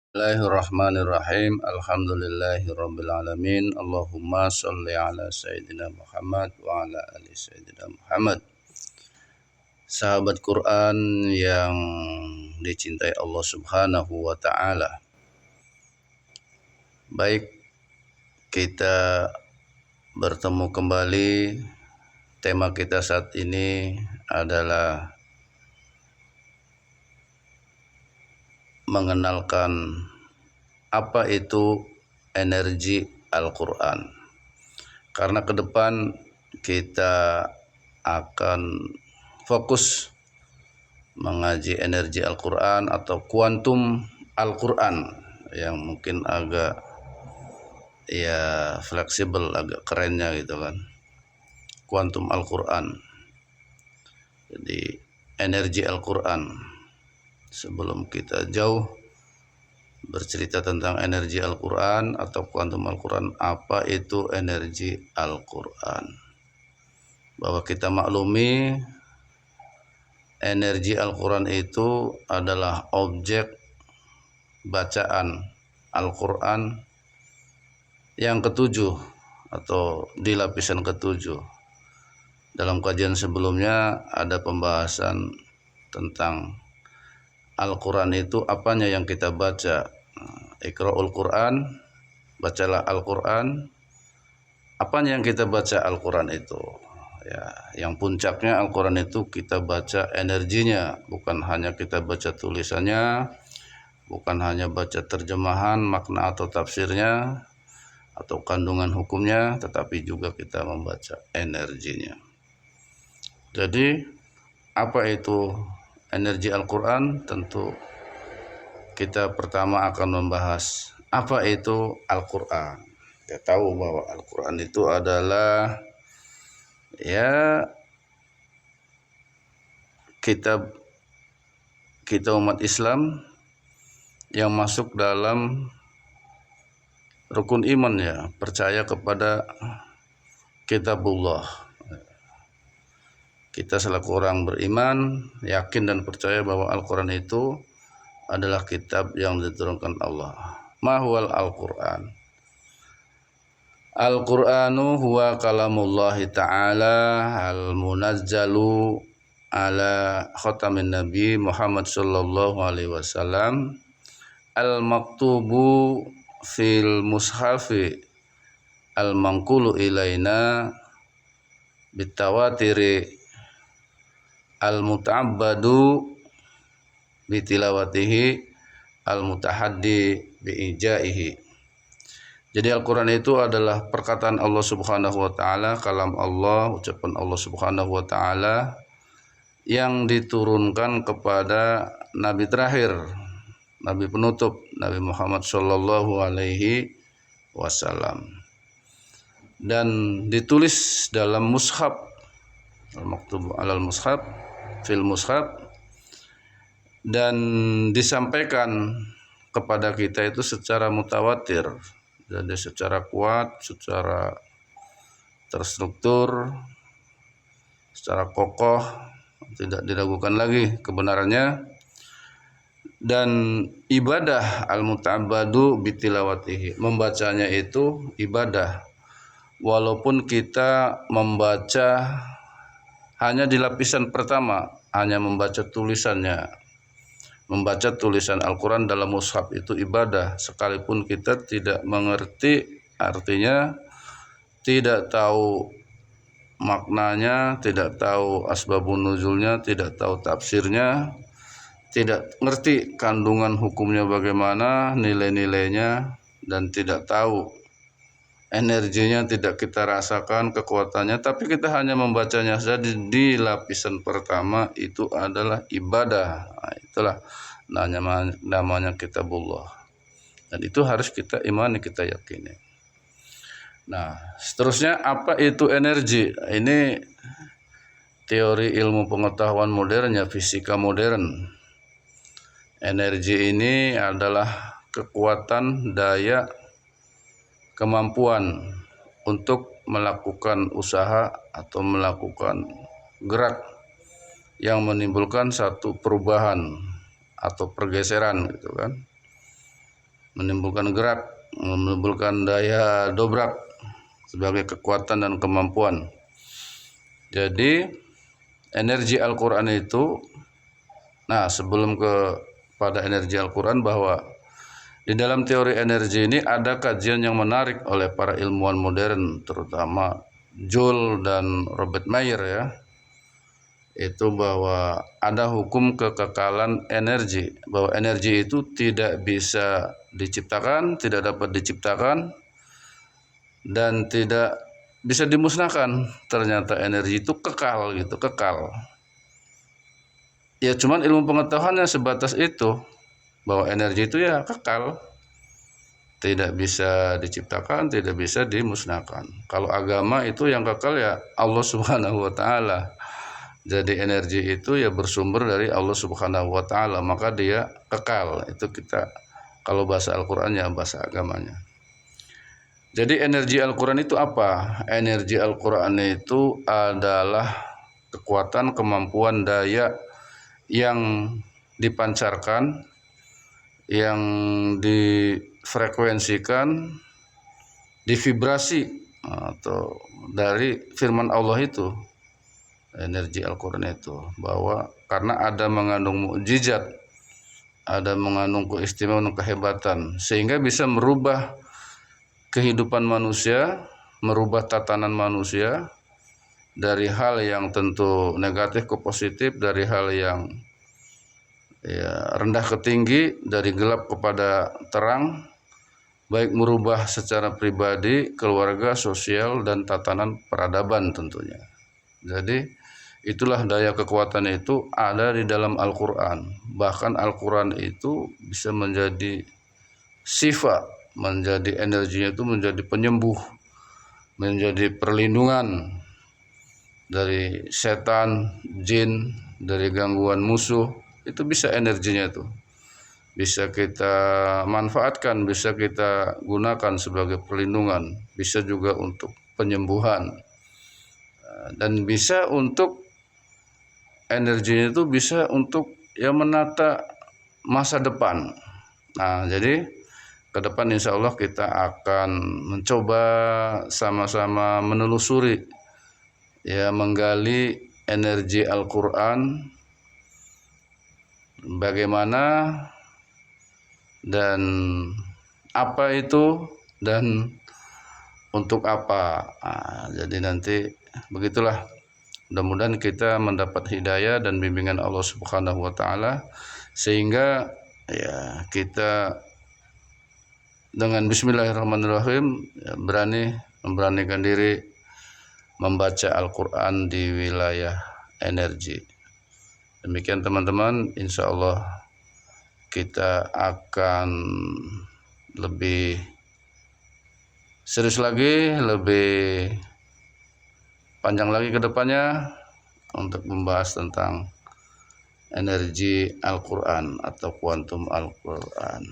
Bismillahirrahmanirrahim. Alhamdulillahirabbil alamin. Allahumma shalli ala sayyidina Muhammad wa ala ali sayyidina Muhammad. Sahabat Quran yang dicintai Allah Subhanahu wa taala. Baik, kita bertemu kembali. Tema kita saat ini adalah mengenalkan apa itu energi Al-Quran. Karena ke depan kita akan fokus mengaji energi Al-Quran atau kuantum Al-Quran yang mungkin agak fleksibel, agak kerennya gitu kan. Kuantum Al-Quran. Jadi energi Al-Quran. Sebelum kita jauh bercerita tentang energi Al-Quran atau kuantum Al-Quran, apa itu energi Al-Quran? Bahwa kita maklumi energi Al-Quran itu adalah objek bacaan Al-Quran yang ketujuh atau di lapisan ketujuh. Dalam kajian sebelumnya ada pembahasan tentang Al-Quran itu apanya yang kita baca. Iqra'ul Quran, bacalah Al-Quran. Apanya yang kita baca Al-Quran itu? Ya, yang puncaknya Al-Quran itu kita baca energinya, bukan hanya kita baca tulisannya, bukan hanya baca terjemahan, makna atau tafsirnya, atau kandungan hukumnya, tetapi juga kita membaca energinya. Jadi, apa itu energi Al-Quran? Tentu kita pertama akan membahas apa itu Al-Quran. Kita tahu bahwa Al-Quran itu adalah kitab kita umat Islam yang masuk dalam rukun iman, percaya kepada kitabullah. Kita selaku orang beriman yakin dan percaya bahwa Al-Quran itu adalah kitab yang diturunkan Allah. Ma huwal Al-Quran? Al-Quranu huwa kalamullahi ta'ala al-munazzalu ala khatamin nabi Muhammad sallallahu alaihi wasallam al-maktubu fil mushafi al-manqulu ilaina bitawatiri al-muta'abbadu bitilawatihi al-mutahaddi biijaihi. Jadi Al-Quran itu adalah perkataan Allah Subhanahu wa taala, kalam Allah, ucapan Allah Subhanahu wa taala yang diturunkan kepada nabi terakhir, nabi penutup, Nabi Muhammad sallallahu alaihi wasallam, dan ditulis dalam mushaf, al-maktub alal mushaf, fil mushaf, dan disampaikan kepada kita itu secara mutawatir, jadi secara kuat, secara terstruktur, secara kokoh, tidak diragukan lagi kebenarannya. Dan ibadah al-muta'abbadu bitilawatihi, membacanya itu ibadah, walaupun kita membaca hanya di lapisan pertama, hanya membaca tulisannya. Membaca tulisan Al-Quran dalam mushaf itu ibadah, sekalipun kita tidak mengerti artinya, tidak tahu maknanya, tidak tahu asbabun nuzulnya, tidak tahu tafsirnya, tidak ngerti kandungan hukumnya bagaimana, nilai-nilainya, dan tidak tahu energinya, tidak kita rasakan kekuatannya, tapi kita hanya membacanya saja di lapisan pertama, itu adalah ibadah. Nah, itulah namanya kitabullah, dan itu harus kita imani, kita yakini. Nah, seterusnya apa itu energi? Ini teori ilmu pengetahuan modernnya, fisika modern. Energi ini adalah kekuatan, daya, kemampuan untuk melakukan usaha atau melakukan gerak yang menimbulkan satu perubahan atau pergeseran gitu kan. menimbulkan gerak, menimbulkan daya dobrak sebagai kekuatan dan kemampuan. Jadi energi Al-Quran itu, nah sebelum pada energi Al-Quran, bahwa di dalam teori energi ini ada kajian yang menarik oleh para ilmuwan modern, terutama Joule dan Robert Mayer ya. Itu bahwa ada hukum kekekalan energi, bahwa energi itu tidak bisa diciptakan, tidak dapat diciptakan, dan tidak bisa dimusnahkan. Ternyata energi itu kekal gitu, kekal. Ya cuman ilmu pengetahuannya sebatas itu, bahwa energi itu ya kekal, tidak bisa diciptakan, tidak bisa dimusnahkan. Kalau agama itu yang kekal ya Allah Subhanahu wa taala. Jadi energi itu ya bersumber dari Allah Subhanahu wa taala, maka dia kekal. Itu kita kalau bahasa Al-Qur'annya, bahasa agamanya. Jadi energi Al-Qur'an itu apa? Energi Al-Qur'an itu adalah kekuatan, kemampuan, daya yang dipancarkan, yang difrekuensikan, divibrasi atau dari firman Allah itu. Energi Al-Quran itu, bahwa karena ada mengandung mukjizat, ada mengandung keistimewaan, kehebatan, sehingga bisa merubah kehidupan manusia, merubah tatanan manusia dari hal yang tentu negatif ke positif, dari hal yang ya, rendah ke tinggi, dari gelap kepada terang, baik merubah secara pribadi, keluarga, sosial, dan tatanan peradaban tentunya. Jadi itulah daya kekuatan itu ada di dalam Al-Quran. Bahkan Al-Quran itu bisa menjadi sifat, menjadi energinya itu menjadi penyembuh, menjadi perlindungan dari setan, jin, dari gangguan musuh. Itu bisa energinya itu, bisa kita manfaatkan, bisa kita gunakan sebagai perlindungan, bisa juga untuk penyembuhan, dan bisa untuk energinya itu bisa untuk ya menata masa depan. Nah, jadi ke depan insya Allah kita akan mencoba sama-sama menelusuri, ya menggali energi Al-Quran, bagaimana dan apa itu dan untuk apa. Nah, jadi nanti begitulah. Mudah-mudahan kita mendapat hidayah dan bimbingan Allah Subhanahu wa taala, sehingga ya kita dengan bismillahirrahmanirrahim ya, memberanikan diri membaca Al-Qur'an di wilayah energi. Demikian teman-teman, insya Allah kita akan lebih serius lagi, lebih panjang lagi ke depannya untuk membahas tentang energi Al-Quran atau kuantum Al-Quran.